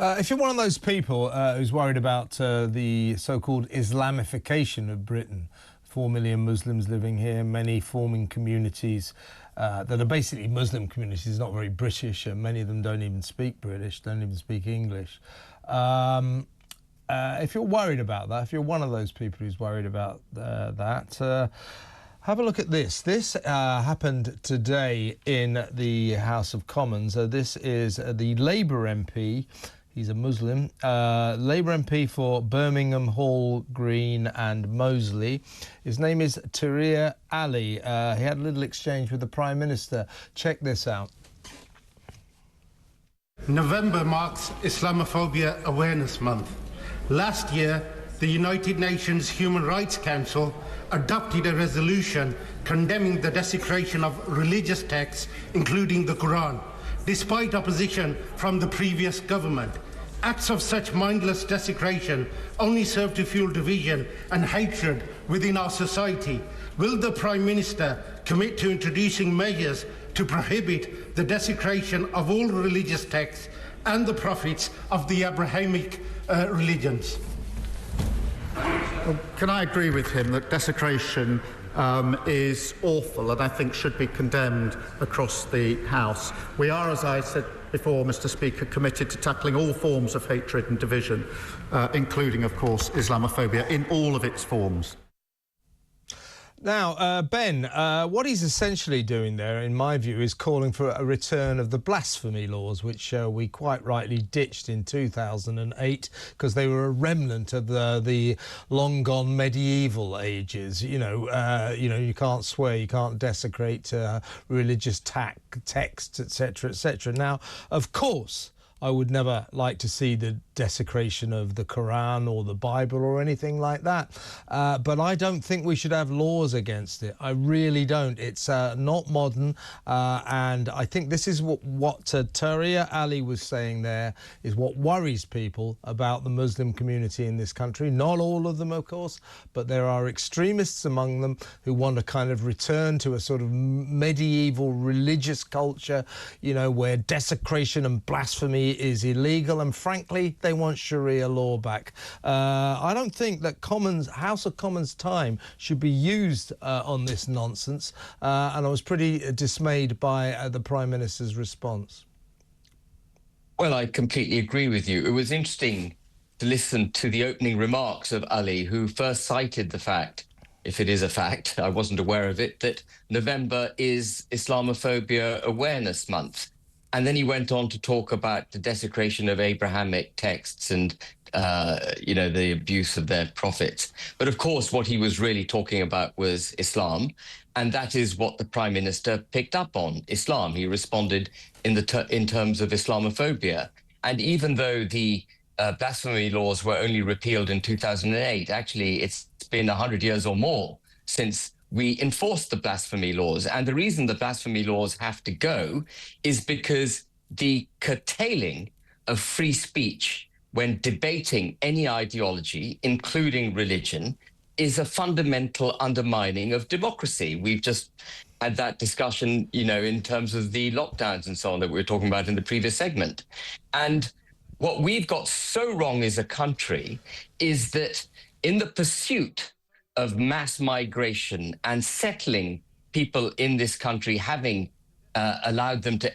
If you're one of those people who's worried about the so-called Islamification of Britain, 4 million Muslims living here, many forming communities that are basically Muslim communities, not very British, and many of them don't even speak British, don't even speak English. If you're worried about that, if you're one of those people who's worried about that, have a look at this. This happened today in the House of Commons. This is the Labour MP. He's a Muslim. Labour MP for Birmingham, Hall Green and Moseley. His name is Tahir Ali. He had a little exchange with the Prime Minister. Check this out. November marks Islamophobia Awareness Month. Last year, the United Nations Human Rights Council adopted a resolution condemning the desecration of religious texts, including the Koran, despite opposition from the previous government. Acts of such mindless desecration only serve to fuel division and hatred within our society. Will the Prime Minister commit to introducing measures to prohibit the desecration of all religious texts and the prophets of the Abrahamic religions? Well, can I agree with him that desecration is awful and I think should be condemned across the House? We are, as I said before, Mr. Speaker, committed to tackling all forms of hatred and division, including, of course, Islamophobia in all of its forms. Now, Ben, what he's essentially doing there, in my view, is calling for a return of the blasphemy laws, which we quite rightly ditched in 2008 because they were a remnant of the long-gone medieval ages. You know, you can't swear, you can't desecrate religious texts, etc., etc. Now, of course, I would never like to see the desecration of the Koran or the Bible or anything like that. But I don't think we should have laws against it. I really don't. It's not modern. And I think this is what Tahir Ali was saying there is what worries people about the Muslim community in this country. Not all of them, of course, but there are extremists among them who want to kind of return to a sort of medieval religious culture, you know, where desecration and blasphemy is illegal, and frankly they want Sharia law back. I don't think that House of Commons time should be used on this nonsense, and I was pretty dismayed by the Prime Minister's response. Well, I completely agree with you. It was interesting to listen to the opening remarks of Ali, who first cited the fact, if it is a fact, I wasn't aware of it, that November is Islamophobia Awareness Month. And then he went on to talk about the desecration of Abrahamic texts and, the abuse of their prophets. But of course, what he was really talking about was Islam. And that is what the Prime Minister picked up on, Islam. He responded in terms of Islamophobia. And even though the blasphemy laws were only repealed in 2008, actually, it's been 100 years or more since we enforced the blasphemy laws. And the reason the blasphemy laws have to go is because the curtailing of free speech when debating any ideology, including religion, is a fundamental undermining of democracy. We've just had that discussion, in terms of the lockdowns and so on that we were talking about in the previous segment. And what we've got so wrong as a country is that in the pursuit of mass migration and settling people in this country, having allowed them to,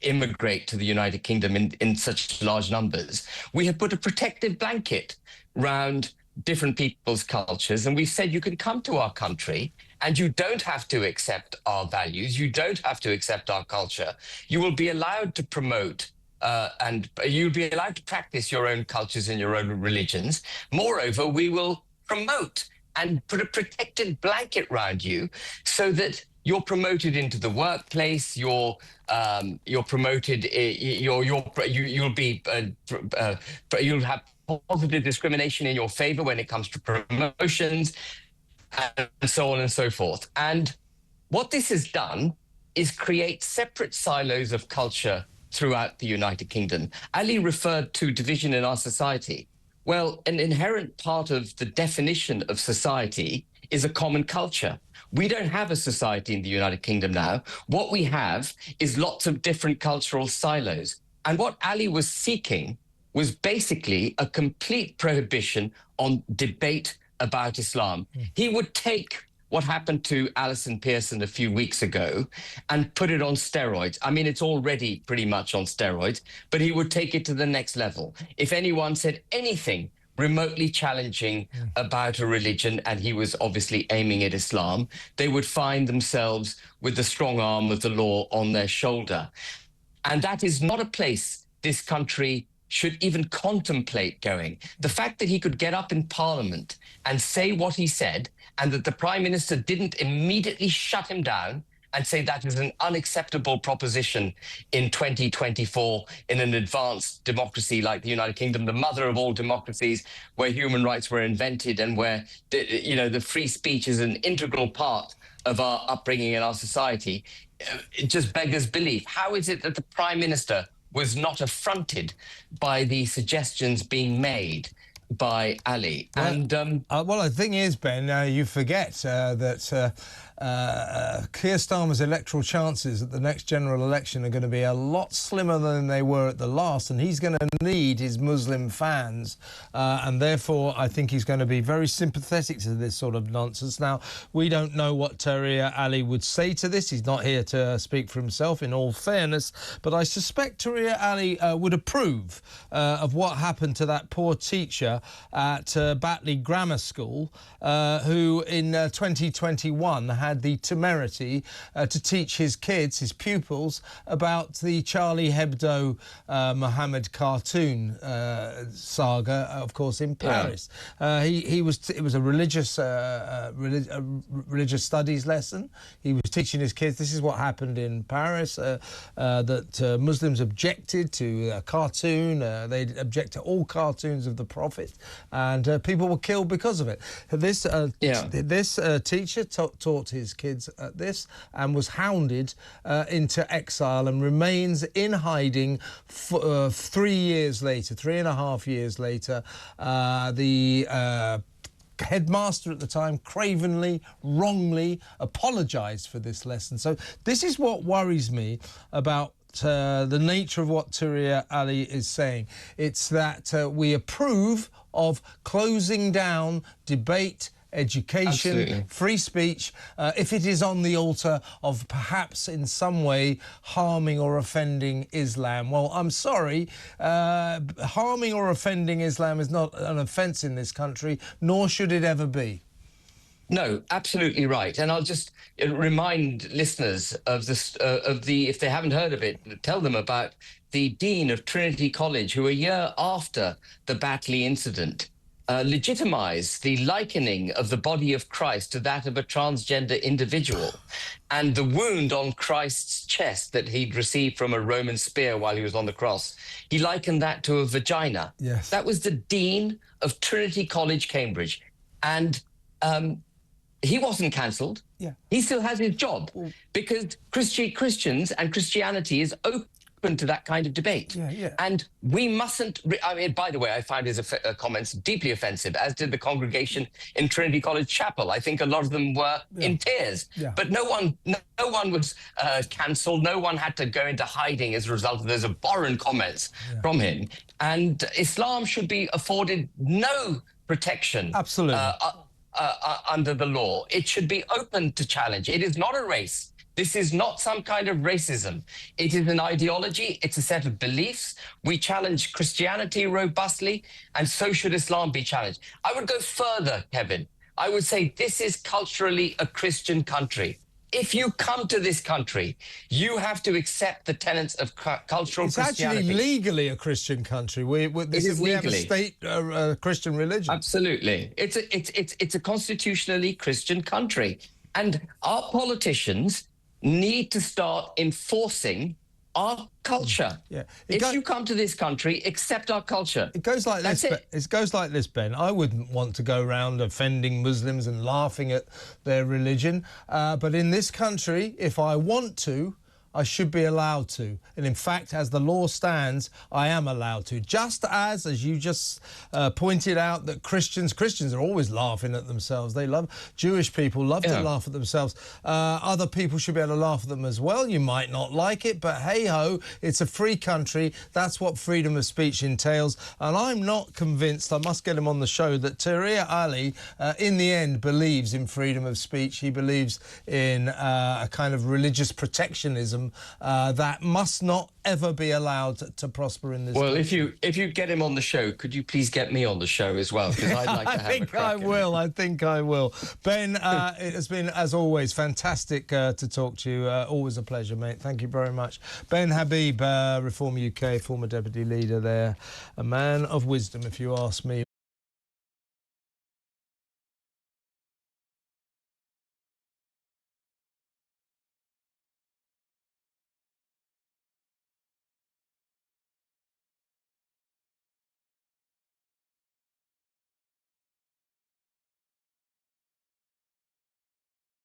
immigrate to the United Kingdom in such large numbers, we have put a protective blanket around different people's cultures. And we've said you can come to our country and you don't have to accept our values. You don't have to accept our culture. You will be allowed to promote and you'll be allowed to practice your own cultures and your own religions. Moreover, we will promote and put a protected blanket around you so that you're promoted into the workplace. You're promoted. You'll have positive discrimination in your favour when it comes to promotions, and so on and so forth. And what this has done is create separate silos of culture throughout the United Kingdom. Ali referred to division in our society. Well, an inherent part of the definition of society is a common culture. We don't have a society in the United Kingdom now. What we have is lots of different cultural silos. And what Ali was seeking was basically a complete prohibition on debate about Islam. He would take what happened to Alison Pearson a few weeks ago and put it on steroids. I mean, it's already pretty much on steroids, but he would take it to the next level. If anyone said anything remotely challenging about a religion, and he was obviously aiming at Islam, they would find themselves with the strong arm of the law on their shoulder. And that is not a place this country should even contemplate going. The fact that he could get up in Parliament and say what he said, and that the Prime Minister didn't immediately shut him down and say that is an unacceptable proposition in 2024 in an advanced democracy like the United Kingdom, the mother of all democracies, where human rights were invented and where, you know, the free speech is an integral part of our upbringing and our society. It just beggars belief. How is it that the Prime Minister was not affronted by the suggestions being made by Ali? Well, the thing is, Ben, you forget that Keir Starmer's electoral chances at the next general election are going to be a lot slimmer than they were at the last, and he's going to need his Muslim fans, and therefore I think he's going to be very sympathetic to this sort of nonsense. Now, we don't know what Tahir Ali would say to this. He's not here to speak for himself, in all fairness, but I suspect Tahir Ali would approve of what happened to that poor teacher at Batley Grammar School, who in 2021 had the temerity to teach his kids, his pupils, about the Charlie Hebdo Mohammed cartoon saga, of course, in Paris. It was a religious studies lesson. He was teaching his kids this is what happened in Paris, that Muslims objected to a cartoon, they object to all cartoons of the Prophet, and people were killed because of it. This teacher taught his kids this and was hounded into exile and remains in hiding 3 years later, 3.5 years later. The headmaster at the time cravenly, wrongly apologised for this lesson. So this is what worries me about the nature of what Tahir Ali is saying. It's that we approve of closing down debate, education, Absolutely. free speech, if it is on the altar of perhaps in some way harming or offending Islam. Well, I'm sorry, harming or offending Islam is not an offence in this country, nor should it ever be. No, absolutely right. And I'll just remind listeners of this, if they haven't heard of it, tell them about the Dean of Trinity College, who a year after the Batley incident legitimised the likening of the body of Christ to that of a transgender individual, and the wound on Christ's chest that he'd received from a Roman spear while he was on the cross. He likened that to a vagina. Yes. That was the Dean of Trinity College, Cambridge. And he wasn't cancelled. Yeah. He still has his job because Christians and Christianity is open to that kind of debate. Yeah. And we mustn't... I mean, by the way, I found his comments deeply offensive, as did the congregation in Trinity College Chapel. I think a lot of them were in tears. Yeah. But no one was cancelled. No one had to go into hiding as a result of those abhorrent comments from him. And Islam should be afforded no protection. Absolutely. Under the law. It should be open to challenge. It is not a race. This is not some kind of racism. It is an ideology. It's a set of beliefs. We challenge Christianity robustly, and so should Islam be challenged. I would go further, Kevin. I would say this is culturally a Christian country. If you come to this country, you have to accept the tenets of cultural Christianity. It's actually legally a Christian country. We have a state Christian religion. Absolutely. It's a constitutionally Christian country. And our politicians need to start enforcing our culture. Yeah. If you come to this country, accept our culture. It goes like That's this. it. It goes like this, Ben. I wouldn't want to go around offending Muslims and laughing at their religion. But in this country, if I want to, I should be allowed to. And in fact, as the law stands, I am allowed to. Just as you just pointed out, that Christians are always laughing at themselves. They love, Jewish people love to laugh at themselves. Other people should be able to laugh at them as well. You might not like it, but hey-ho, it's a free country. That's what freedom of speech entails. And I'm not convinced, I must get him on the show, that Tahir Ali, in the end, believes in freedom of speech. He believes in a kind of religious protectionism that must not ever be allowed to prosper in this country. Well, if you get him on the show, could you please get me on the show as well? Because I'd like to have a crack. I think I will. Ben, it has been, as always, fantastic to talk to you. Always a pleasure, mate. Thank you very much. Ben Habib, Reform UK, former deputy leader there. A man of wisdom, if you ask me.